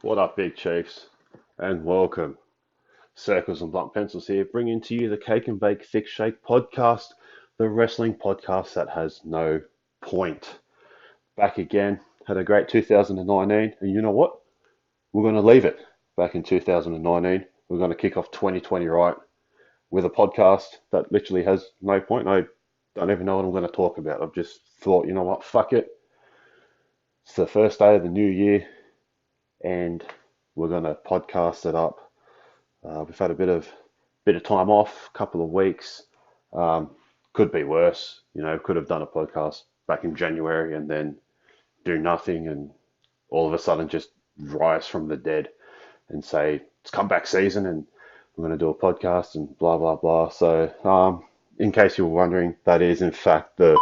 What up, big chiefs, and welcome. Circles and Blunt Pencils here, bringing to you the Cake and Bake Thick Shake podcast, the wrestling podcast that has no point. Back again, had a great 2019, and you know what? We're going to leave it back in 2019. We're going to kick off 2020 right with a podcast that literally has no point. I don't even know what I'm going to talk about. I've just thought, you know what? Fuck it. It's the first day of the new year, and we're going to podcast it up. We've had a bit of time off, couple of weeks. Could be worse. Could have done a podcast back in January and then do nothing, and all of a sudden just rise from the dead and say it's comeback season and we're going to do a podcast and blah blah blah. So, in case you were wondering, that is in fact the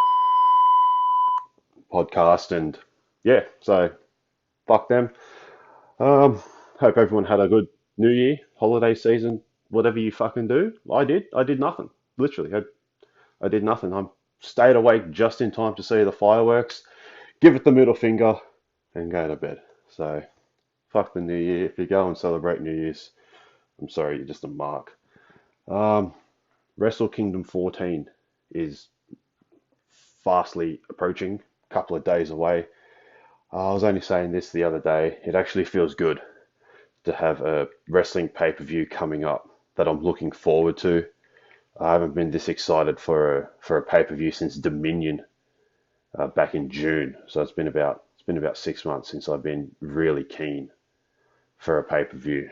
podcast, and yeah. So fuck them. Hope everyone had a good New Year, holiday season, whatever you fucking do. I did. I did nothing. Literally, I did nothing. I stayed awake just in time to see the fireworks, give it the middle finger, and go to bed. So, fuck the New Year. If you go and celebrate New Year's, I'm sorry, you're just a mark. Um, Wrestle Kingdom 14 is fastly approaching, a couple of days away. I was only saying this the other day. It actually feels good to have a wrestling pay-per-view coming up that I'm looking forward to. I haven't been this excited for a pay-per-view since Dominion back in June. So it's been about 6 months since I've been really keen for a pay-per-view.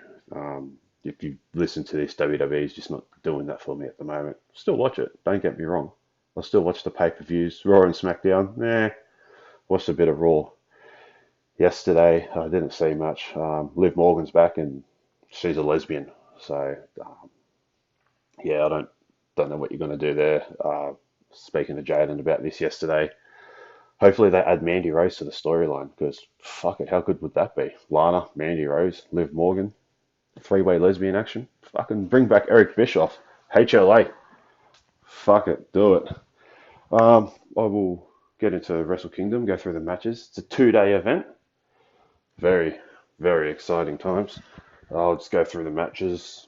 If you listen to this, WWE is just not doing that for me at the moment. Still watch it, don't get me wrong. I still watch the pay-per-views, Raw and SmackDown. Watched a bit of Raw yesterday. I didn't see much. Liv Morgan's back and she's a lesbian. So, yeah, I don't know what you're going to do there. Speaking to Jaden about this yesterday, hopefully they add Mandy Rose to the storyline because fuck it, how good would that be? Lana, Mandy Rose, Liv Morgan, three-way lesbian action. Fucking bring back Eric Bischoff, HLA. Fuck it, do it. I will get into Wrestle Kingdom, go through the matches. It's a 2-day event. Very, very exciting times. I'll just go through the matches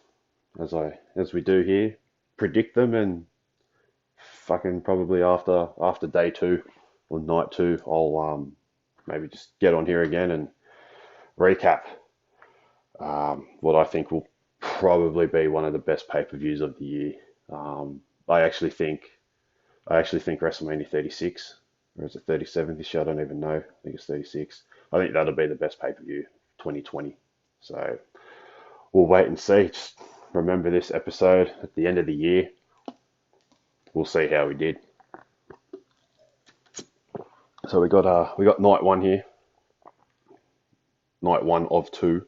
as we do here, predict them, and fucking probably after day two or night two, I'll maybe just get on here again and recap what I think will probably be one of the best pay-per-views of the year. I actually think WrestleMania 36, or is it 37 this year? I don't even know. I think it's 36. I think that'll be the best pay-per-view 2020. So we'll wait and see. Just remember this episode at the end of the year. We'll see how we did. So we got night one here. Night one of two.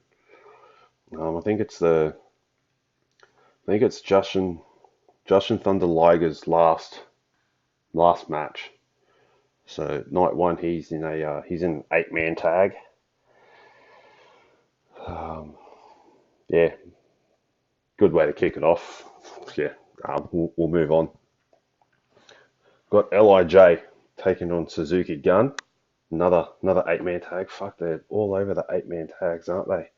I think it's Justin Thunder Liger's last match. So night one, he's in an 8-man tag. Yeah, good way to kick it off. Yeah, we'll move on. Got Lij taking on Suzuki Gun. Another 8-man tag. Fuck, they're all over the 8-man tags, aren't they?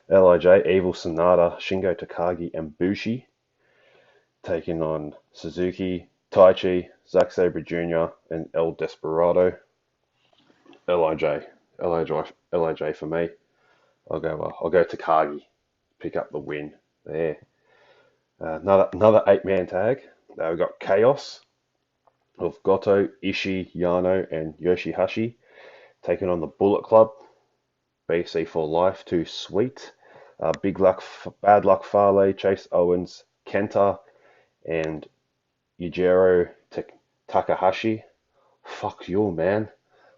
Lij, Evil Sonata, Shingo Takagi, and Bushi taking on Suzuki, Taichi, Zack Sabre Jr., and El Desperado. Lij for me. I'll go Takagi, pick up the win there. Another 8-man tag. We've got Chaos of Goto, Ishii, Yano, and Yoshihashi taking on the Bullet Club. BC for Life, Too Sweet. Bad Luck Fale, Chase Owens, Kenta, and Yujiro Takahashi. Fuck you, man.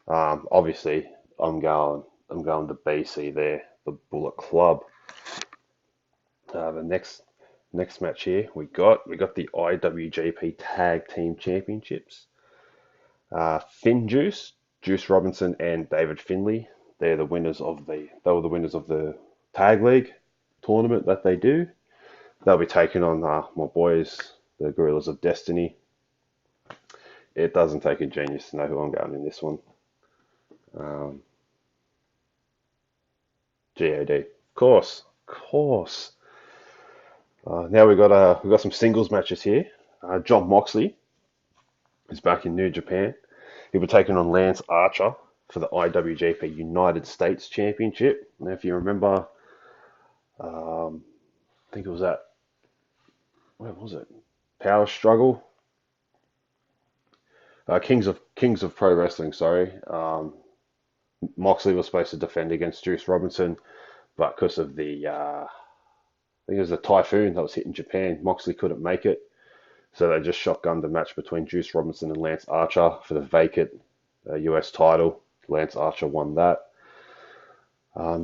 Obviously, I'm going to BC there, the Bullet Club. The next match here we got the IWGP Tag Team Championships. Finn Juice Robinson, and David Finlay. They were the winners of the Tag League tournament that they do. They'll be taking on my boys, the Gorillas of Destiny. It doesn't take a genius to know who I'm going in this one. God, of course, of course. Now we've got some singles matches here. John Moxley is back in New Japan. He'll be taking on Lance Archer for the IWGP United States Championship. Now, if you remember, I think it was at where was it? Power Struggle, Kings of Pro Wrestling. Sorry, Moxley was supposed to defend against Juice Robinson, but because of I think it was a typhoon that was hitting Japan, Moxley couldn't make it. So they just shotgunned the match between Juice Robinson and Lance Archer for the vacant US title. Lance Archer won that.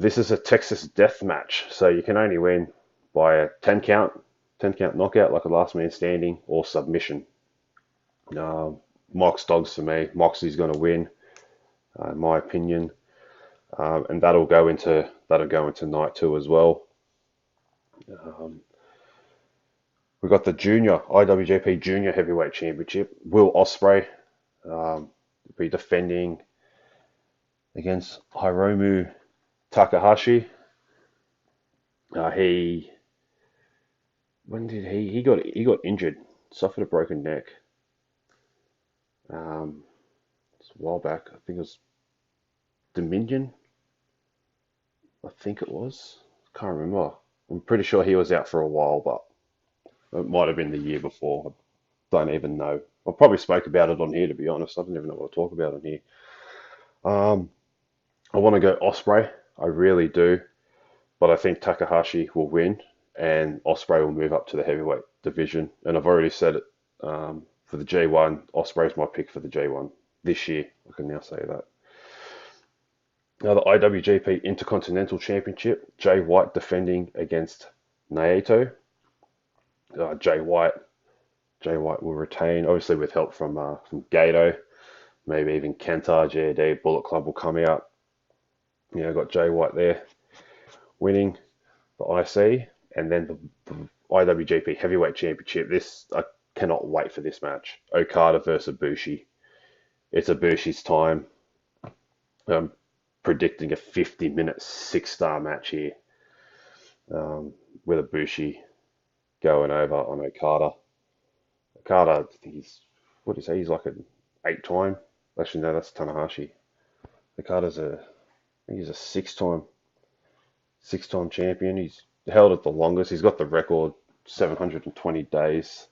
This is a Texas death match, so you can only win by a 10 count knockout, like a last man standing, or submission. Mox dogs for me. Moxley's going to win, in my opinion, and that'll go into night two as well. We've got the IWGP Junior Heavyweight Championship. Will Ospreay be defending against Hiromu Takahashi. When did he got injured? Suffered a broken neck. It's a while back. I think it was Dominion. I think it was. Can't remember. I'm pretty sure he was out for a while, but it might have been the year before. I don't even know. I probably spoke about it on here, to be honest. I don't even know what to talk about on here. I want to go Ospreay. I really do. But I think Takahashi will win and Ospreay will move up to the heavyweight division. And I've already said it for the G1. Ospreay's my pick for the G1 this year. I can now say that. Now the IWGP Intercontinental Championship. Jay White defending against Naito. Jay White will retain, obviously with help from Gato, maybe even Kenta, JD, Bullet Club will come out. Got Jay White there winning the IC, and then the IWGP Heavyweight Championship. I cannot wait for this match. Okada versus Ibushi. It's Ibushi's time. I'm predicting a 50-minute 6-star match here, with Ibushi going over on Okada. Okada, I think he's like an 8-time. Actually, no, that's Tanahashi. Okada's I think he's a 6-time champion. He's held it the longest. He's got the record, 720 days.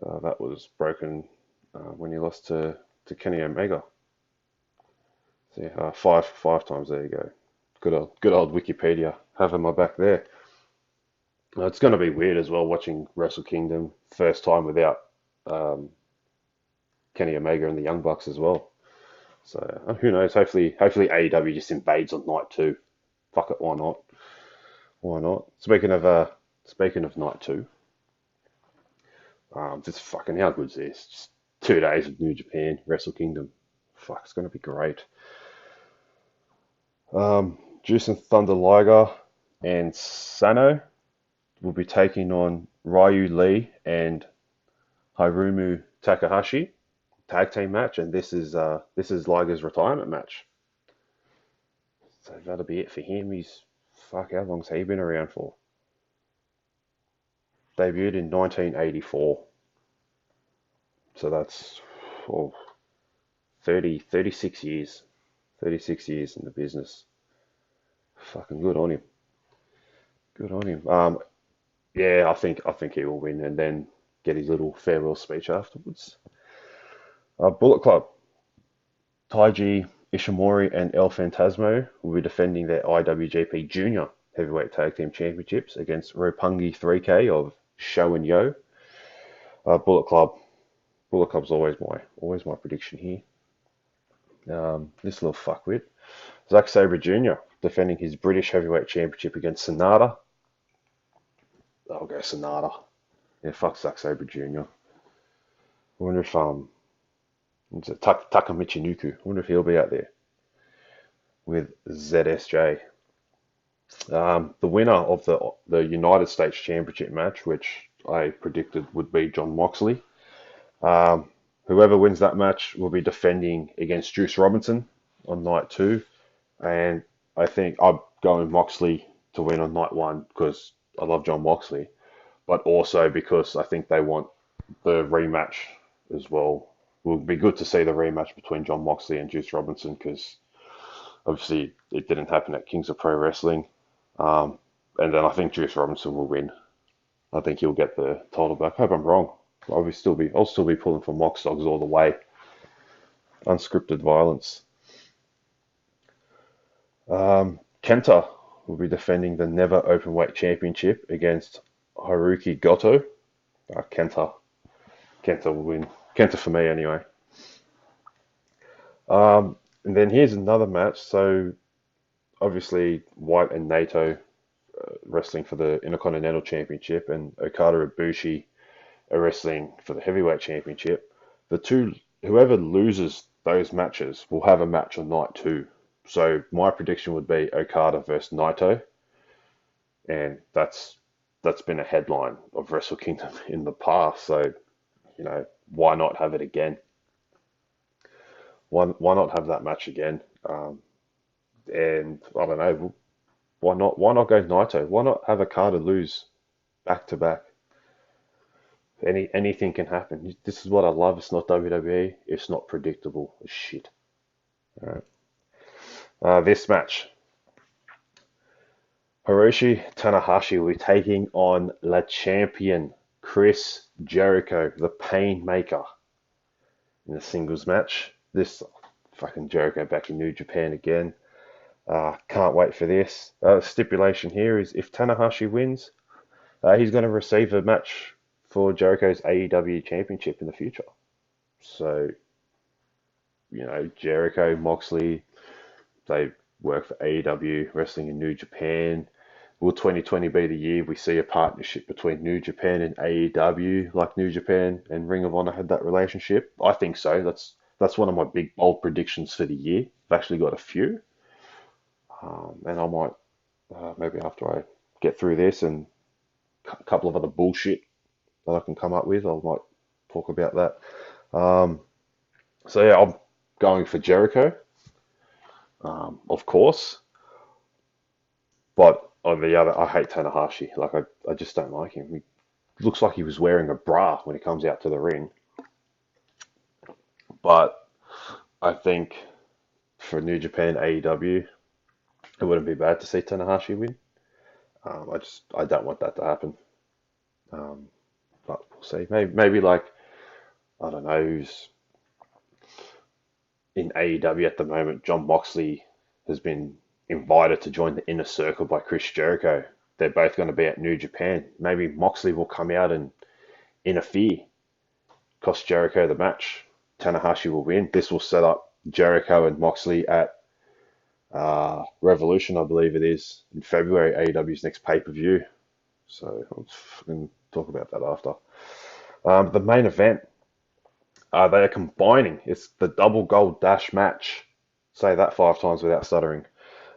That was broken when he lost to Kenny Omega. So yeah, five times. There you go. Good old Wikipedia having my back there. It's going to be weird as well watching Wrestle Kingdom first time without Kenny Omega and the Young Bucks as well. So who knows? Hopefully AEW just invades on night two. Fuck it, why not? Why not? Speaking of night two, just fucking how good's this? Just 2 days of New Japan Wrestle Kingdom. Fuck, it's gonna be great. Juice and Thunder Liger and Sano will be taking on Ryu Lee and Hiromu Takahashi tag team match, and this is Liger's retirement match. So that'll be it for him. How long's he been around for? Debuted in 1984. So that's 36 years. 36 years in the business. Fucking good on him. Good on him. Yeah, I think he will win and then get his little farewell speech afterwards. Bullet Club. Taiji Ishimori and El Phantasmo will be defending their IWGP Junior Heavyweight Tag Team Championships against Roppongi 3K of Sho and Yo. Bullet Club's always my prediction here. This little fuckwit, Zack Sabre Jr. defending his British Heavyweight Championship against Sonata. I'll go Sonata. Yeah, fuck Zack Sabre Jr. I wonder if Taka Michinoku. I wonder if he'll be out there with ZSJ. The winner of the United States Championship match, which I predicted would be John Moxley. Whoever wins that match will be defending against Juice Robinson on night two. And I think going Moxley to win on night one because I love John Moxley, but also because I think they want the rematch as well. It would be good to see the rematch between John Moxley and Juice Robinson because obviously it didn't happen at Kings of Pro Wrestling. And then I think Juice Robinson will win. I think he'll get the title back. Hope I'm wrong. I'll still be pulling for Mox Dogs all the way. Unscripted violence. Kenta will be defending the Never Openweight Championship against Haruki Goto. Kenta will win. Kenta for me anyway. And then here's another match. So obviously White and Naito wrestling for the Intercontinental Championship, and Okada Ibushi are wrestling for the Heavyweight Championship. Whoever loses those matches will have a match on night two. So my prediction would be Okada versus Naito, and that's been a headline of Wrestle Kingdom in the past. So why not have it again? Why not have that match again? And I don't know, why not go Naito? Why not have Okada lose back to back? Anything can happen. This is what I love. It's not WWE. It's not predictable as shit. All right. This match, Hiroshi Tanahashi will be taking on Le Champion Chris Jericho, the Painmaker, in a singles match. This fucking Jericho back in New Japan again. Can't wait for this. Stipulation here is if Tanahashi wins, he's going to receive a match for Jericho's AEW Championship in the future. So, Jericho, Moxley, they work for AEW, wrestling in New Japan. Will 2020 be the year we see a partnership between New Japan and AEW, like New Japan and Ring of Honor had that relationship? I think so. That's one of my big bold predictions for the year. I've actually got a few. And I might, maybe after I get through this and a couple of other bullshit that I can come up with, I might talk about that. So yeah, I'm going for Jericho, of course. But on the other, I hate Tanahashi. Like I just don't like him. He looks like he was wearing a bra when he comes out to the ring. But I think for New Japan AEW, it wouldn't be bad to see Tanahashi win. I don't want that to happen. But we'll see. Maybe like, I don't know who's in AEW at the moment. John Moxley has been invited to join the Inner Circle by Chris Jericho. They're both going to be at New Japan. Maybe Moxley will come out and interfere, cost Jericho the match. Tanahashi will win. This will set up Jericho and Moxley at Revolution, I believe it is, in February, AEW's next pay-per-view. So I'll fucking talk about that after. The main event, they are combining. It's the double gold dash match. Say that 5 times without stuttering.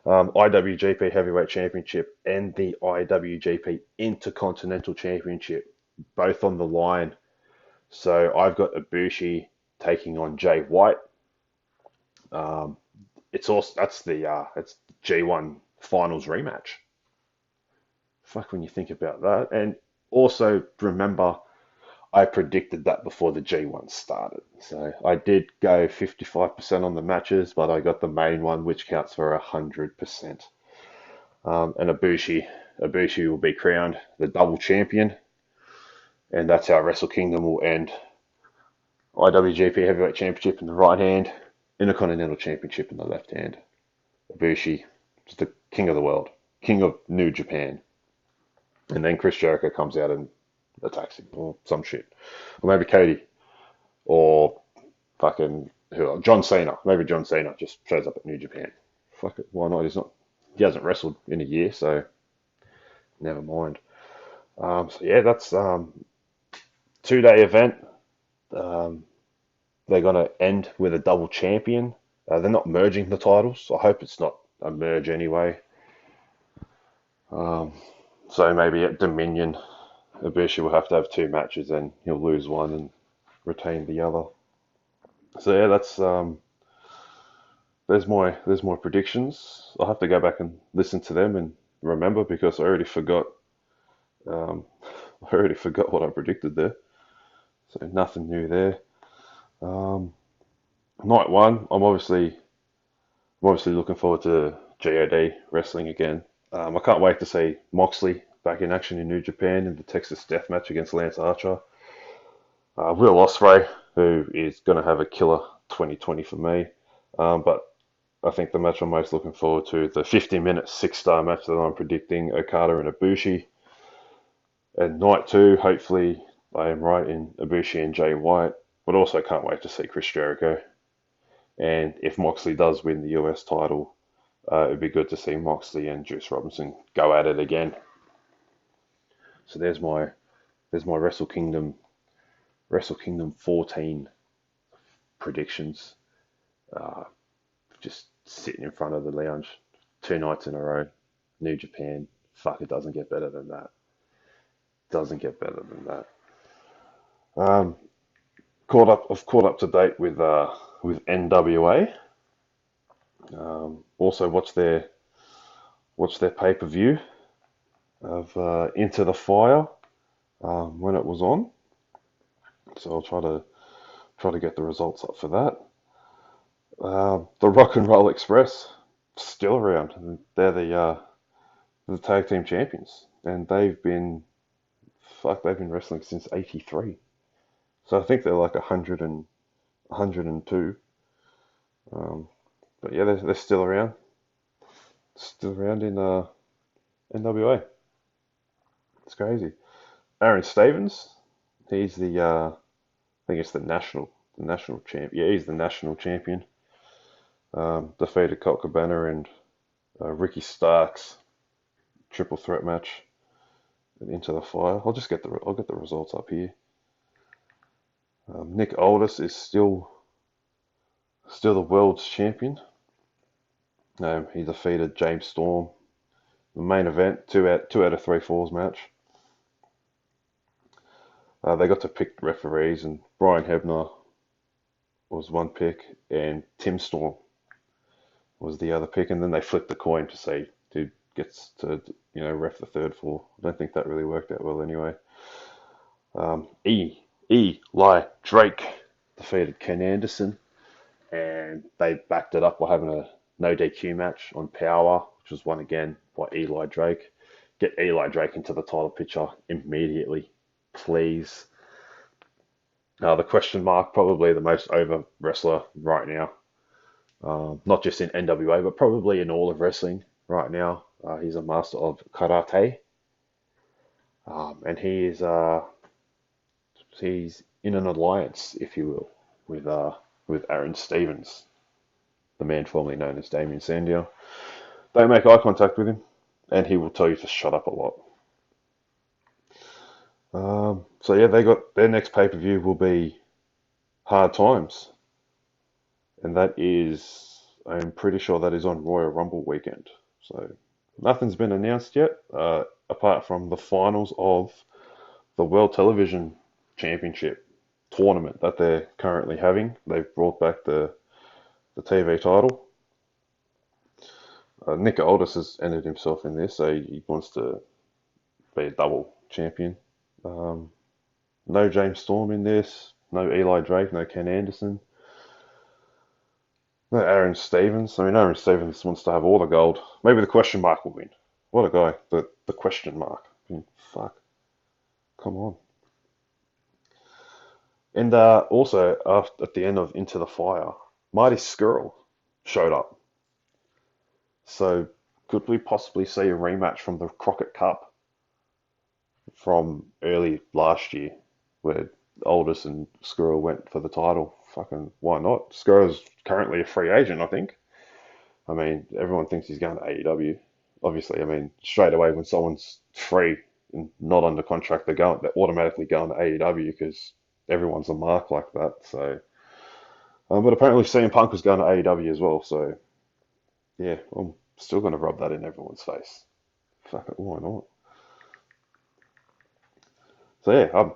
IWGP Heavyweight Championship and the IWGP Intercontinental Championship, both on the line. So I've got Ibushi taking on Jay White. It's the G1 Finals rematch. Fuck when you think about that. And also remember, I predicted that before the G1 started. So I did go 55% on the matches, but I got the main one, which counts for 100%. And Ibushi will be crowned the double champion. And that's how Wrestle Kingdom will end. IWGP Heavyweight Championship in the right hand, Intercontinental Championship in the left hand. Ibushi is the king of the world, king of New Japan. And then Chris Jericho comes out and attacks him, or some shit. Or maybe Cody, or fucking John Cena. Maybe John Cena just shows up at New Japan. Fuck it, why not? He hasn't wrestled in a year, so never mind. So yeah, that's 2-day event. They're gonna end with a double champion. They're not merging the titles. I hope it's not a merge anyway. So maybe at Dominion, Ibushi will have to have 2 matches, and he'll lose one and retain the other. So yeah, that's there's my predictions. I'll have to go back and listen to them and remember because um, I already forgot what I predicted there. So nothing new there. Um, Night one, I'm obviously looking forward to God wrestling again. I can't wait to see Moxley back in action in New Japan in the Texas Death Match against Lance Archer. Will Ospreay, who is going to have a killer 2020 for me. But I think the match I'm most looking forward to, the 50-minute six-star match that I'm predicting, Okada and Ibushi. And night two, hopefully I am right in Ibushi and Jay White. But also can't wait to see Chris Jericho. And if Moxley does win the US title, it'd be good to see Moxley and Juice Robinson go at it again. So there's my Wrestle Kingdom 14 predictions. Uh, just sitting in front of the lounge 2 nights in a row. New Japan. Fuck, it doesn't get better than that. Doesn't get better than that. Um, I've caught up to date with NWA. Also watched their pay per view of Into the Fire when it was on. So I'll try to get the results up for that. The Rock and Roll Express still around. They're the tag team champions, and they've been wrestling since '83. So I think they're like 102. Um, but yeah, they're still around in NWA. It's crazy. Aaron Stevens, he's I think it's the national champ. Yeah, he's the national champion. Defeated Colt Cabana and Ricky Starks triple threat match Into the Fire. I'll get the results up here. Nick Aldis is still the world's champion. He defeated James Storm. The main event, two out of three falls match. They got to pick referees, and Brian Hebner was one pick, and Tim Storm was the other pick, and then they flipped the coin to see who gets to ref the third fall. I don't think that really worked out well anyway. Eli Drake defeated Ken Anderson, and they backed it up by having a no DQ match on Power, which was won again by Eli Drake. Get Eli Drake into the title picture immediately, please. The question mark, probably the most over wrestler right now. Not just in NWA, but probably in all of wrestling right now. He's a master of karate, and he's in an alliance, if you will, with Aaron Stevens, the man formerly known as Damien Sandow. Don't make eye contact with him, and he will tell you to shut up a lot. So yeah, they got their next pay per view will be Hard Times, and I'm pretty sure that is on Royal Rumble weekend. So nothing's been announced yet, apart from the finals of the World Television Championship tournament that they're currently having. They've brought back the TV title. Nick Aldis has entered himself in this, so he wants to be a double champion. No James Storm in this, no Eli Drake, no Ken Anderson, no Aaron Stevens. I mean, Aaron Stevens wants to have all the gold. Maybe the question mark will win. What a guy, the question mark. I mean, fuck, come on. And also, at the end of Into the Fire, Mighty Skrull showed up. So, could we possibly see a rematch from the Crockett Cup from early last year, where Aldis and Skrull went for the title? Fucking why not? Skrull's currently a free agent, I think. I mean, everyone thinks he's going to AEW. Obviously, I mean, straight away when someone's free and not under contract, they're automatically going to AEW because everyone's a mark like that. So, but apparently CM Punk was going to AEW as well. So, yeah, I'm still going to rub that in everyone's face. Fuck it, why not? So yeah,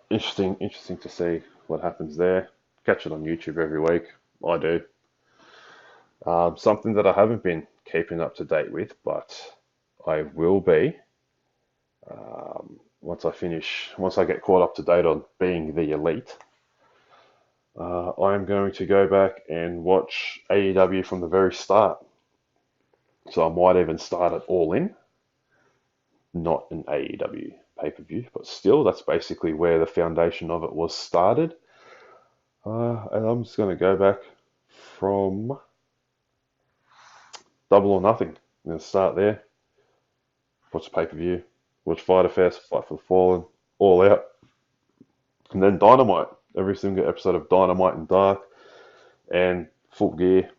interesting to see what happens there. Catch it on YouTube every week. I do. Something that I haven't been keeping up to date with, but I will be once I get caught up to date on being the elite. I'm going to go back and watch AEW from the very start. So I might even start it all in, not an AEW pay-per-view, but still, that's basically where the foundation of it was started. And I'm just going to go back from Double or Nothing. I'm going to start there, watch the pay-per-view, watch Fighter Fest, Fight for the Fallen, All Out, and then Dynamite. Every single episode of Dynamite and Dark and Full Gear,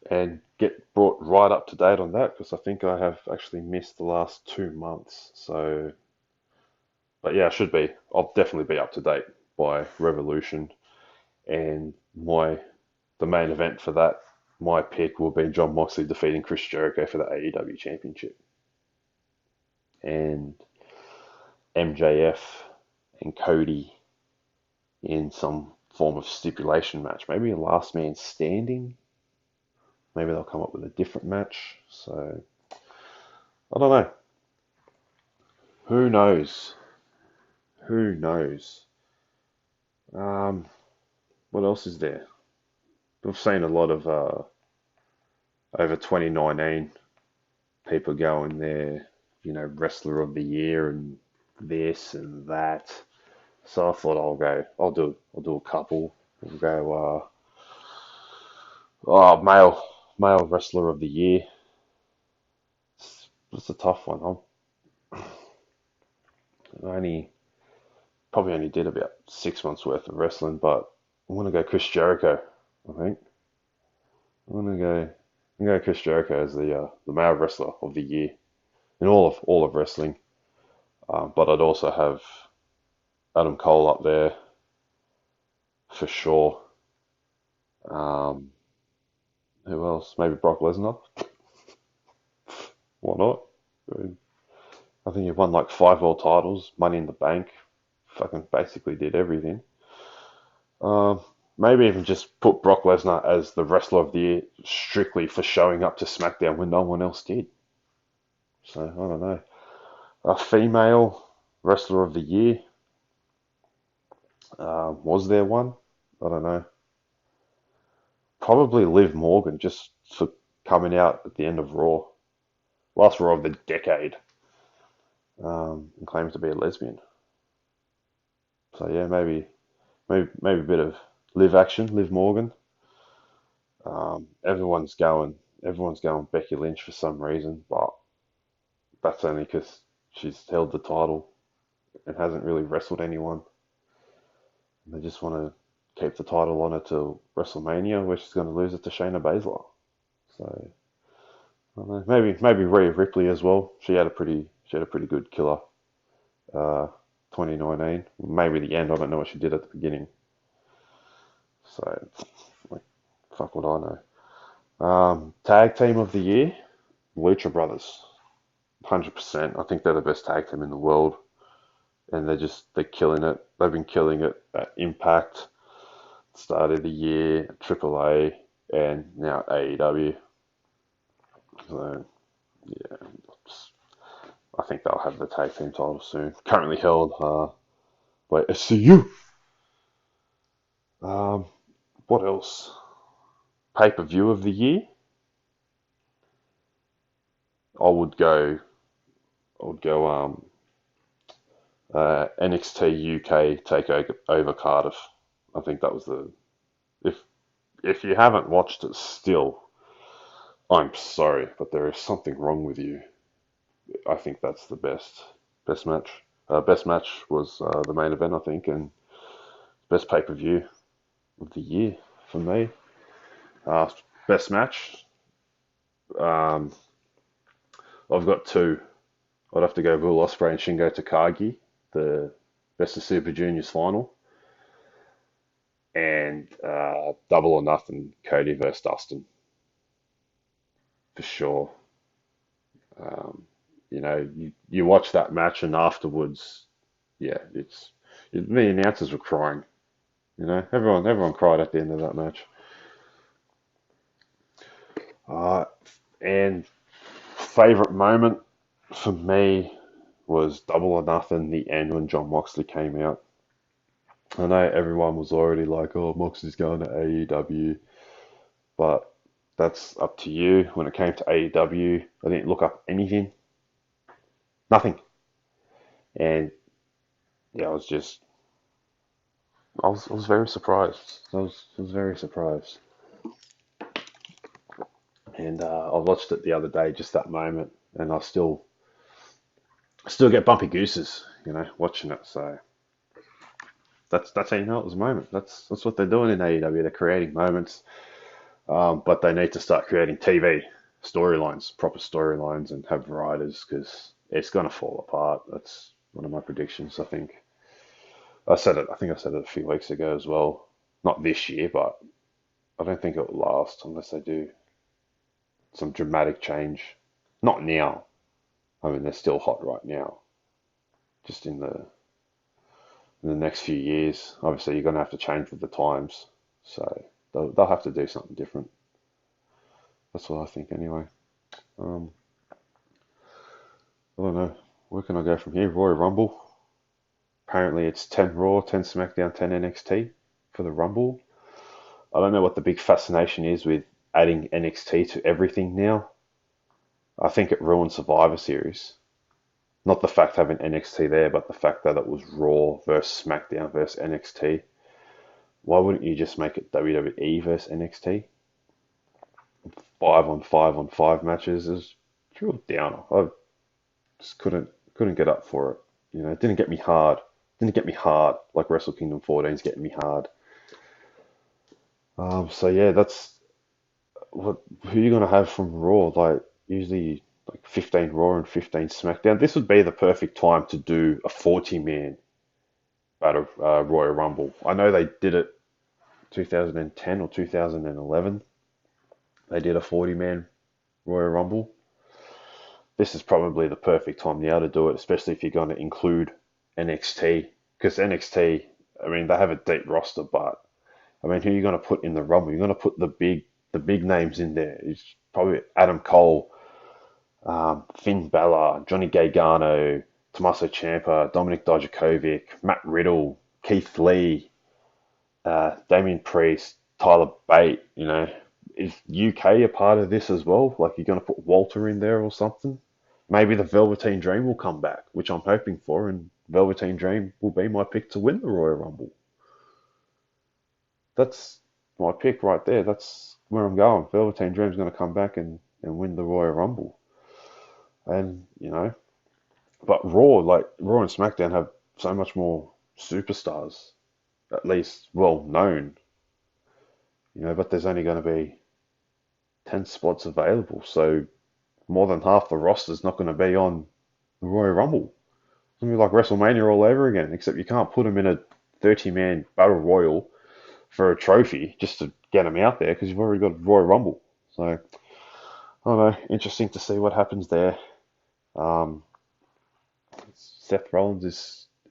and get brought right up to date on that because I think I have actually missed the last 2 months. So, but yeah, I should be. I'll definitely be up to date by Revolution, and the main event for that. My pick will be John Moxley defeating Chris Jericho for the AEW Championship, and MJF and Cody in some form of stipulation match, maybe a last man standing. Maybe they'll come up with a different match. So I don't know. Who knows? Who knows? Um, what else is there? We've seen a lot of over 2019 people going there, wrestler of the year and this and that. So I thought I'll do a couple. We'll go male wrestler of the year. It's a tough one. I probably only did about 6 months worth of wrestling, but I'm gonna go Chris Jericho. I think I'm gonna go Chris Jericho as the male wrestler of the year in all of wrestling. But I'd also have Adam Cole up there for sure. Um, who else? Maybe Brock Lesnar. Why not? I mean, I think he won like 5 world titles, Money in the Bank. Fucking basically did everything. Um, Maybe even just put Brock Lesnar as the wrestler of the year strictly for showing up to SmackDown when no one else did. So I don't know. A female wrestler of the year. Was there one? I don't know. Probably Liv Morgan just for coming out at the end of Raw, last Raw of the decade, and claims to be a lesbian. So yeah, maybe a bit of Liv action, Liv Morgan. Everyone's going Becky Lynch for some reason, but that's only because she's held the title and hasn't really wrestled anyone. And they just want to keep the title on her till WrestleMania, where she's going to lose it to Shayna Baszler. So I don't know, maybe Rhea Ripley as well. She had a pretty good killer. 2019. Maybe the end. I don't know what she did at the beginning. So like, fuck what I know. Tag team of the year, Lucha Brothers. 100%. I think they're the best tag team in the world, and they're killing it. They've been killing it at Impact, start of the year, at AAA, and now at AEW. So yeah, I think they'll have the tag team title soon. Currently held by SCU. Um, what else? Pay per view of the year. I would go. I would go. NXT UK Takeover Cardiff. I think that was the. If if you haven't watched it still, I'm sorry, but there is something wrong with you. I think that's the best match. Best match was the main event, I think, and best pay per view of the year for me. Uh, Best match. Um, I've got two. I'd have to go Will Ospreay and Shingo Takagi, the Best of Super Juniors final, and Double or Nothing, Cody versus Dustin, for sure. Um, you watch that match and afterwards, yeah, the announcers were crying. Everyone cried at the end of that match. Uh, and favorite moment for me was Double or Nothing, the end when John Moxley came out. I know everyone was already like, oh, Moxley's going to AEW, but that's up to you. When it came to AEW, I didn't look up anything, nothing. And yeah, I was very surprised. I was very surprised. And I watched it the other day, just that moment, and I still get bumpy gooses, watching it. So that's how you know it was a moment. That's what they're doing in AEW. They're creating moments, but they need to start creating TV storylines, proper storylines, and have writers because it's going to fall apart. That's one of my predictions. I think I said it. I think I said it a few weeks ago as well. Not this year, but I don't think it will last unless they do some dramatic change. Not now. I mean, they're still hot right now. Just in the next few years, obviously you're going to have to change with the times. So they'll have to do something different. That's what I think anyway. Um, I don't know. Where can I go from here? Royal Rumble. Apparently it's 10 Raw, 10 SmackDown, 10 NXT for the Rumble. I don't know what the big fascination is with adding NXT to everything now. I think it ruined Survivor Series. Not the fact having NXT there, but the fact that it was Raw versus SmackDown versus NXT. Why wouldn't you just make it WWE versus NXT? 5 on 5 on 5 matches is real downer. I just couldn't get up for it. It didn't get me hard. Didn't get me hard like Wrestle Kingdom 14 is getting me hard. So yeah, that's who you gonna have from Raw. Like usually like 15 Raw and 15 SmackDown. This would be the perfect time to do a 40-man battle Royal Rumble. I know they did it 2010 or 2011. They did a 40-man Royal Rumble. This is probably the perfect time now to do it, especially if you're going to include NXT. Because NXT, I mean, they have a deep roster, but I mean, who are you going to put in the Rumble? You're going to put the big names in there. It's probably Adam Cole, Finn Balor, Johnny Gargano, Tommaso Ciampa, Dominic Dijakovic, Matt Riddle, Keith Lee, Damian Priest, Tyler Bate. Is UK a part of this as well? Like you're going to put Walter in there or something? Maybe the Velveteen Dream will come back, which I'm hoping for, and Velveteen Dream will be my pick to win the Royal Rumble. That's my pick right there. That's where I'm going. Velveteen Dream's going to come back and win the Royal Rumble. And, but Raw and SmackDown have so much more superstars, at least well known, but there's only going to be 10 spots available. So more than half the roster's not going to be on the Royal Rumble. It's going to be like WrestleMania all over again, except you can't put them in a 30-man battle royal for a trophy just to get them out there because you've already got Royal Rumble. So, I don't know. Interesting to see what happens there. Um, Seth Rollins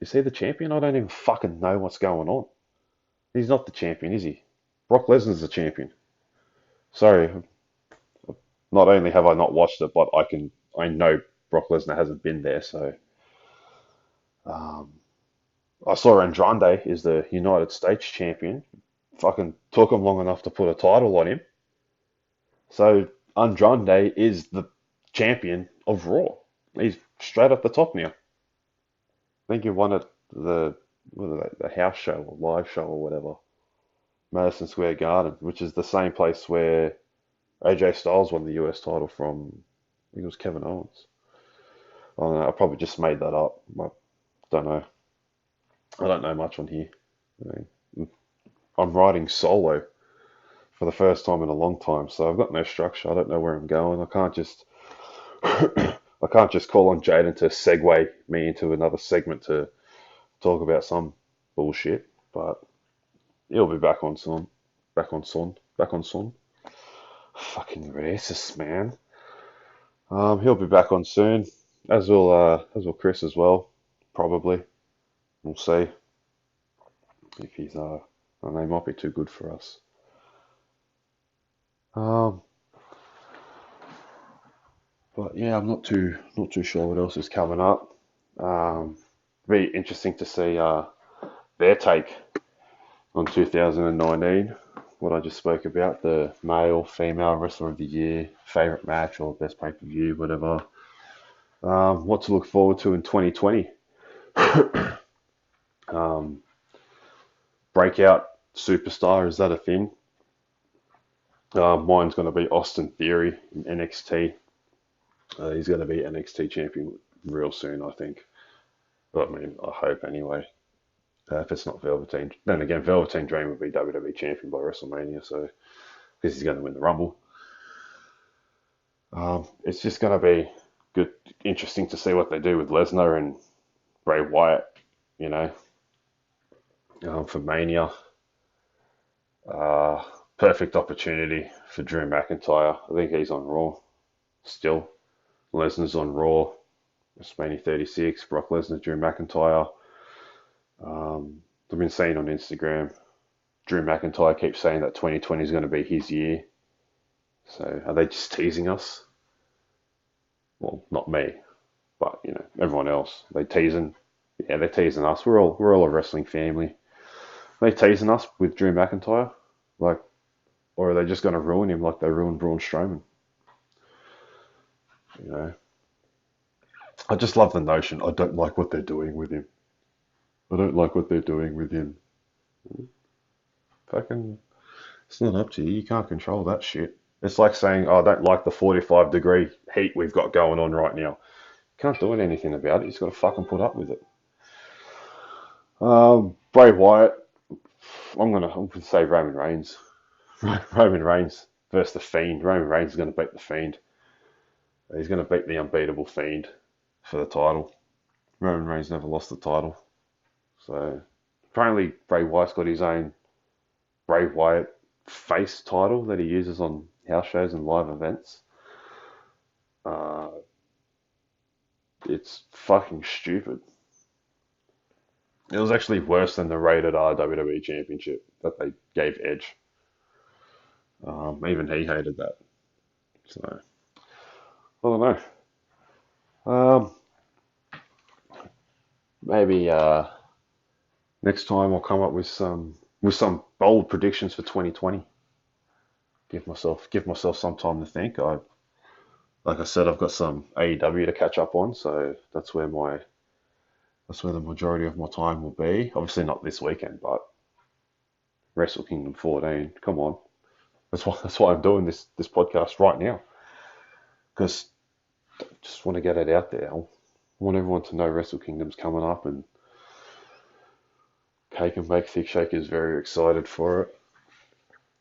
is he the champion? I don't even fucking know what's going on. He's not the champion, is he? Brock Lesnar's the champion. Sorry, not only have I not watched it, but I know Brock Lesnar hasn't been there, so um, I saw Andrade is the United States champion. Fucking took him long enough to put a title on him. So Andrade is the champion of Raw. He's straight up the top now. I think he won at the house show or live show or whatever, Madison Square Garden, which is the same place where AJ Styles won the US title from. I think it was Kevin Owens. I don't know. I probably just made that up. I don't know. I don't know much on here. I mean, I'm writing solo for the first time in a long time, so I've got no structure. I don't know where I'm going. I can't just I can't just call on Jaden to segue me into another segment to talk about some bullshit. But he'll be back on soon. Back on soon. Back on soon. Fucking racist, man. He'll be back on soon, as will Chris as well, probably. We'll see if he's I don't know, he might be too good for us. Um, But yeah, I'm not too sure what else is coming up. Um, Be interesting to see their take on 2019. What I just spoke about, the male, female wrestler of the year, favorite match or best pay per view, whatever. What to look forward to in 2020? Um, Breakout superstar, is that a thing? Mine's going to be Austin Theory in NXT. He's going to be NXT champion real soon, I think. But I mean, I hope anyway. If it's not Velveteen, then again, Velveteen Dream will be WWE champion by WrestleMania, so because he's going to win the Rumble. It's just going to be good, interesting to see what they do with Lesnar and Bray Wyatt. You know, for Mania. Perfect opportunity for Drew McIntyre. I think he's on Raw still. Lesnar's on Raw. WrestleMania 36. Brock Lesnar, Drew McIntyre. I've been saying on Instagram, Drew McIntyre keeps saying that 2020 is going to be his year. So are they just teasing us? Well, not me, but everyone else. They teasing. Yeah, they're teasing us. We're all a wrestling family. Are they teasing us with Drew McIntyre, like, or are they just going to ruin him like they ruined Braun Strowman? You know, I just love the notion. I don't like what they're doing with him. I don't like what they're doing with him. Fucking, it's not up to you. You can't control that shit. It's like saying, oh, I don't like the 45-degree heat we've got going on right now. Can't do anything about it. You just got to fucking put up with it. Bray Wyatt. I'm gonna say Roman Reigns. Roman Reigns versus the Fiend. Roman Reigns is gonna beat the Fiend. He's gonna beat the unbeatable Fiend for the title. Roman Reigns never lost the title, so apparently Bray Wyatt's got his own Bray Wyatt face title that he uses on house shows and live events. Uh, it's fucking stupid. It was actually worse than the rated R WWE Championship that they gave Edge. Even he hated that. So I don't know. Um, Maybe next time I'll come up with some bold predictions for 2020. Give myself some time to think. Like I said, I've got some AEW to catch up on, so that's where the majority of my time will be. Obviously not this weekend, but Wrestle Kingdom 14. Come on, that's why I'm doing this podcast right now, because I just want to get it out there. I want everyone to know Wrestle Kingdom's coming up, and Cake and Bake Thick Shake is very excited for it.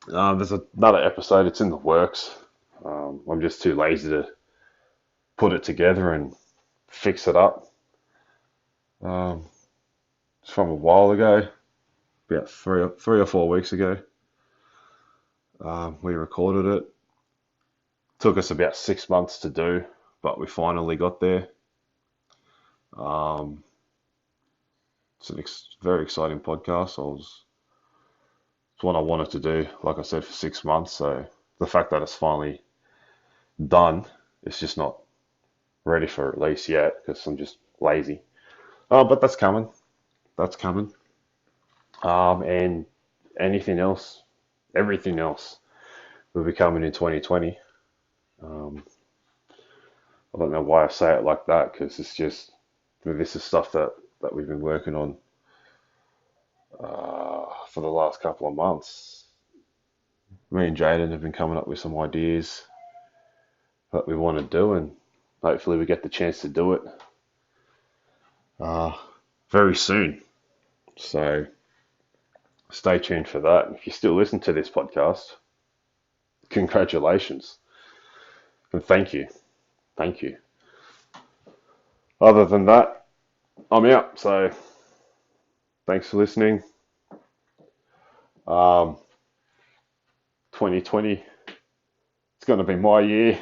There's another episode. It's in the works. I'm just too lazy to put it together and fix it up. Um, it's from a while ago, about 3 or 4 weeks ago. We recorded it. Took us about 6 months to do, but we finally got there. Um, it's very exciting podcast. It's one I wanted to do, like I said, for 6 months. So the fact that it's finally done, it's just not ready for release yet because I'm just lazy. But that's coming. That's coming. And anything else, everything else will be coming in 2020. Um, I don't know why I say it like that because it's just this is stuff that we've been working on for the last couple of months. Me and Jaden have been coming up with some ideas that we want to do, and hopefully we get the chance to do it uh, very soon. So stay tuned for that. If you still listen to this podcast, congratulations and thank you. Thank you. Other than that, I'm out. So thanks for listening. 2020, it's going to be my year.